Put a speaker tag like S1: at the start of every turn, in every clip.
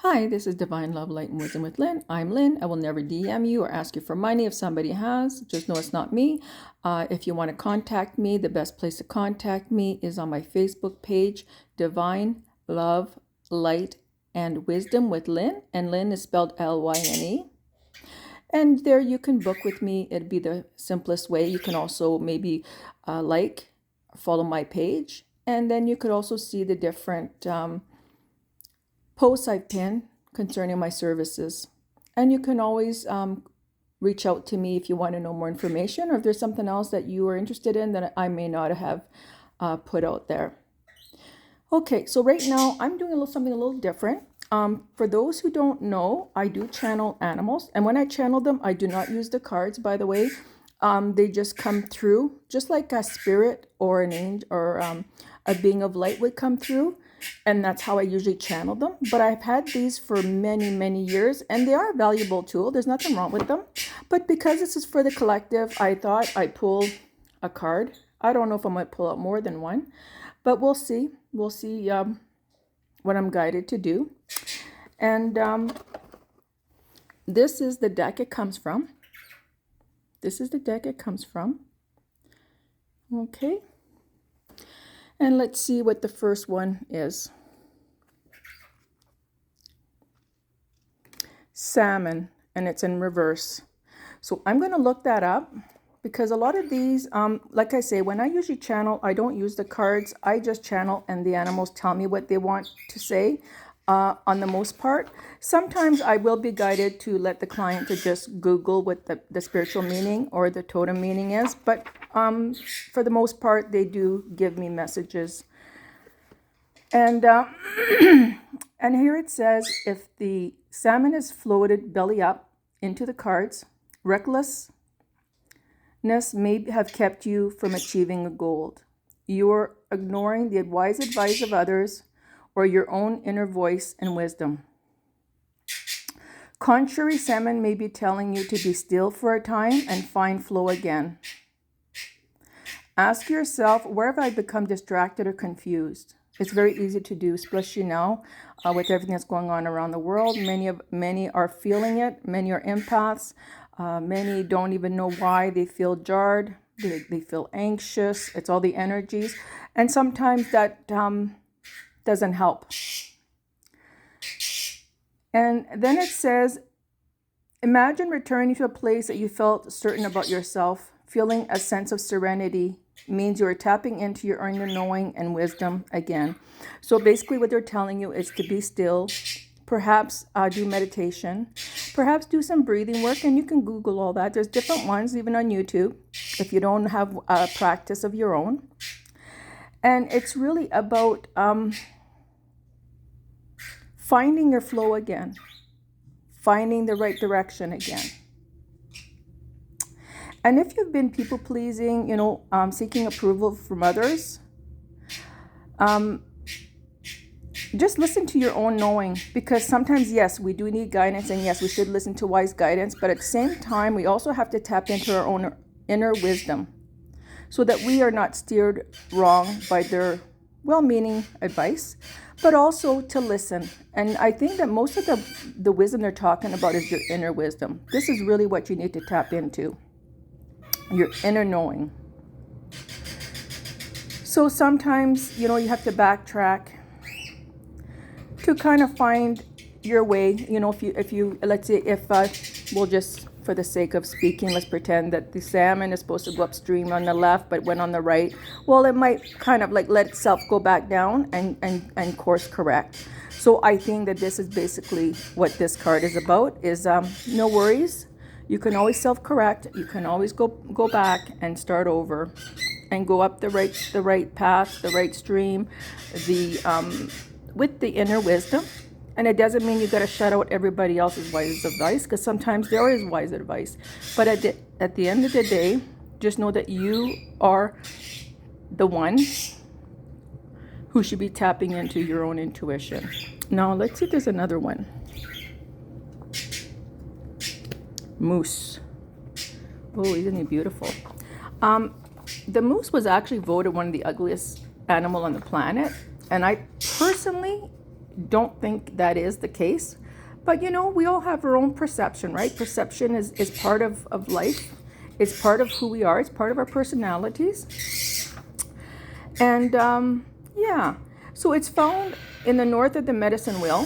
S1: Hi, this is Divine Love, Light, and Wisdom with Lynn. I'm Lynn. I will never DM you or ask you for money if somebody has. Just know it's not me. If you want to contact me, the best place to contact me is on my Facebook page, Divine Love, Light, and Wisdom with Lynn. And Lynn is spelled Lyne. And there you can book with me. It'd be the simplest way. You can also maybe follow my page. And then you could also see the different posts I've pinned concerning my services. And you can always reach out to me if you want to know more information or if there's something else that you are interested in that I may not have put out there. Okay, so right now I'm doing something a little different. For those who don't know, I do channel animals. And when I channel them, I do not use the cards, by the way. They just come through, just like a spirit or an angel or a being of light would come through. And that's how I usually channel them. But I've had these for many, many years, and they are a valuable tool. There's nothing wrong with them. But because this is for the collective, I thought I'd pull a card. I don't know if I might pull out more than one, but we'll see. We'll see what I'm guided to do. And this is the deck it comes from. This is the deck it comes from. Okay. And let's see what the first one is. Salmon, and it's in reverse. So I'm going to look that up because a lot of these, like I say, when I usually channel, I don't use the cards. I just channel and the animals tell me what they want to say on the most part. Sometimes I will be guided to let the client to just Google what the spiritual meaning or the totem meaning is. But for the most part, they do give me messages. And and here it says, if the salmon is floated belly up into the cards, recklessness may have kept you from achieving a goal. You are ignoring the wise advice of others or your own inner voice and wisdom. Contrary salmon may be telling you to be still for a time and find flow again. Ask yourself, where have I become distracted or confused? It's very easy to do, especially now with everything that's going on around the world. Many are feeling it. Many are empaths. Many don't even know why they feel jarred. They feel anxious. It's all the energies. And sometimes that doesn't help. And then it says, imagine returning to a place that you felt certain about yourself. Feeling a sense of serenity means you are tapping into your inner knowing and wisdom again. So basically what they're telling you is to be still, perhaps do meditation, perhaps do some breathing work, and you can Google all that. There's different ones, even on YouTube, if you don't have a practice of your own. And it's really about finding your flow again, finding the right direction again. And if you've been people-pleasing, seeking approval from others, just listen to your own knowing, because sometimes, yes, we do need guidance, and yes, we should listen to wise guidance, but at the same time, we also have to tap into our own inner wisdom so that we are not steered wrong by their well-meaning advice, but also to listen. And I think that most of the wisdom they're talking about is your inner wisdom. This is really what you need to tap into. Your inner knowing. So sometimes, you have to backtrack to kind of find your way. If you let's say, we'll just, for the sake of speaking, let's pretend that the salmon is supposed to go upstream on the left, but went on the right. Well, it might kind of like let itself go back down and course correct. So I think that this is basically what this card is about, is no worries. You can always self-correct. You can always go back and start over, and go up the right path, the right stream, with the inner wisdom. And it doesn't mean you got to shut out everybody else's wise advice, because sometimes there is wise advice. But at the end of the day, just know that you are the one who should be tapping into your own intuition. Now let's see if there's another one. Moose. Oh, isn't he beautiful? The moose was actually voted one of the ugliest animal on the planet, and I personally don't think that is the case. But we all have our own perception, right? Perception is part of life. It's part of who we are. It's part of our personalities. And yeah, so it's found in the north of the medicine wheel,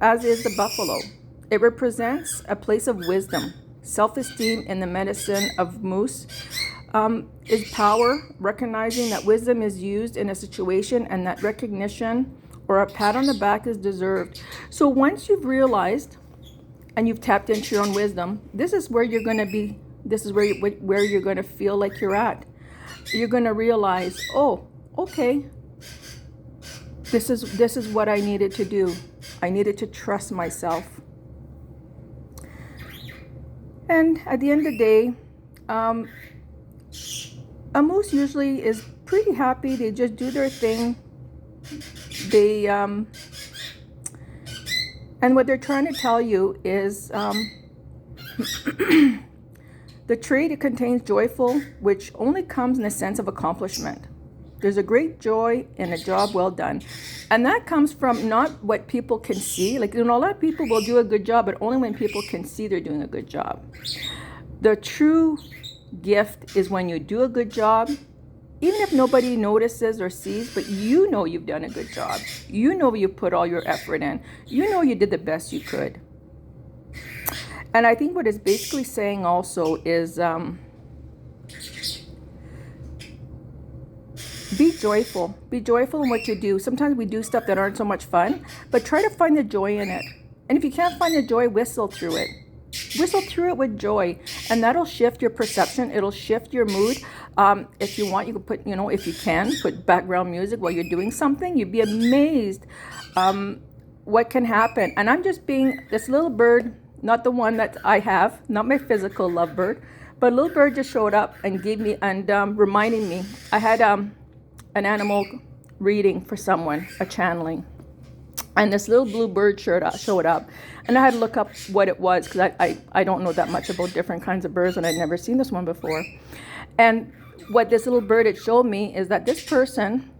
S1: as is the buffalo. It represents a place of wisdom. Self-esteem in the medicine of moose is power, recognizing that wisdom is used in a situation and that recognition or a pat on the back is deserved. So once you've realized and you've tapped into your own wisdom, this is where you're going to be. This is where you're going to feel like you're at. You're going to realize, oh, okay, this is what I needed to do. I needed to trust myself. And at the end of the day, a moose usually is pretty happy. They just do their thing. They and what they're trying to tell you is the trait, it contains joyful, which only comes in the sense of accomplishment. There's a great joy in a job well done. And that comes from not what people can see. Like, a lot of people will do a good job, but only when people can see they're doing a good job. The true gift is when you do a good job, even if nobody notices or sees, but you know you've done a good job. You know you put all your effort in. You know you did the best you could. And I think what it's basically saying also is be joyful. Be joyful in what you do. Sometimes we do stuff that aren't so much fun, but try to find the joy in it. And if you can't find the joy, whistle through it. Whistle through it with joy, and that'll shift your perception. It'll shift your mood. If you want, you can put, if you can, put background music while you're doing something. You'd be amazed what can happen. And I'm just being this little bird, not the one that I have, not my physical lovebird, but a little bird just showed up and gave me and reminding me. I had an animal reading for someone, a channeling. And this little blue bird showed up, and I had to look up what it was because I don't know that much about different kinds of birds, and I'd never seen this one before. And what this little bird had showed me is that this person,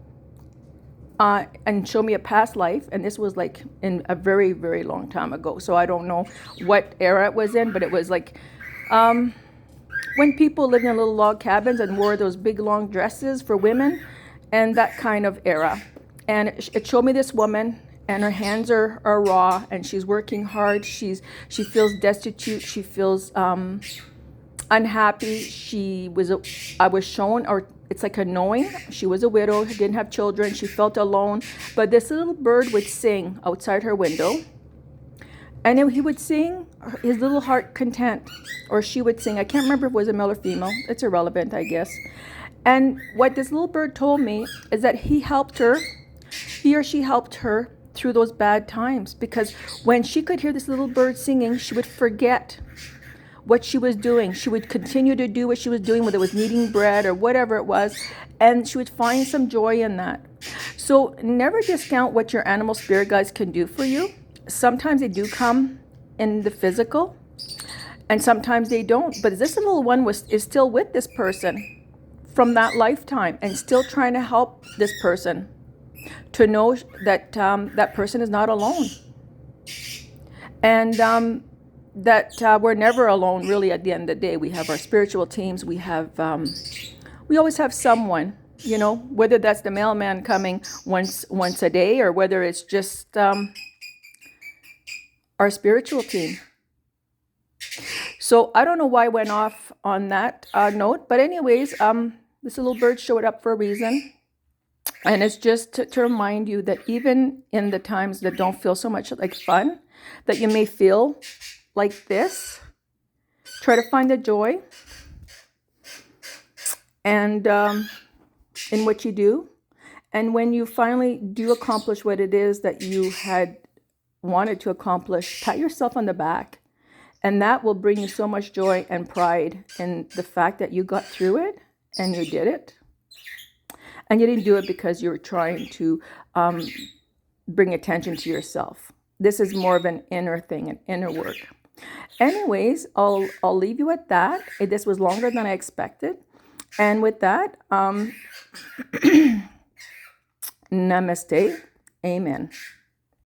S1: and showed me a past life, and this was like in a very, very long time ago. So I don't know what era it was in, but it was like when people lived in little log cabins and wore those big long dresses for women, and that kind of era. And it showed me this woman. And her hands are raw, and she's working hard. She feels destitute. She feels unhappy. I was shown, or it's like a knowing. She was a widow, didn't have children. She felt alone. But this little bird would sing outside her window, and then he would sing his little heart content, or she would sing. I can't remember if it was a male or female. It's irrelevant, I guess. And what this little bird told me is that he or she helped her through those bad times, because when she could hear this little bird singing, she would forget what she was doing. She would continue to do what she was doing, whether it was kneading bread or whatever it was, and she would find some joy in that. So never discount what your animal spirit guides can do for you. Sometimes they do come in the physical, and sometimes they don't. But this little one is still with this person from that lifetime, and still trying to help this person to know that that person is not alone, and that we're never alone. Really, at the end of the day, we have our spiritual teams. We always have someone, whether that's the mailman coming once a day, or whether it's just our spiritual team. So I don't know why I went off on that note, but anyways, this little bird showed up for a reason. And it's just to remind you that even in the times that don't feel so much like fun, that you may feel like this, try to find the joy and in what you do. And when you finally do accomplish what it is that you had wanted to accomplish, pat yourself on the back. And that will bring you so much joy and pride in the fact that you got through it and you did it. And you didn't do it because you were trying to bring attention to yourself. This is more of an inner thing, an inner work. Anyways, I'll leave you at that. This was longer than I expected. And with that, namaste. Amen.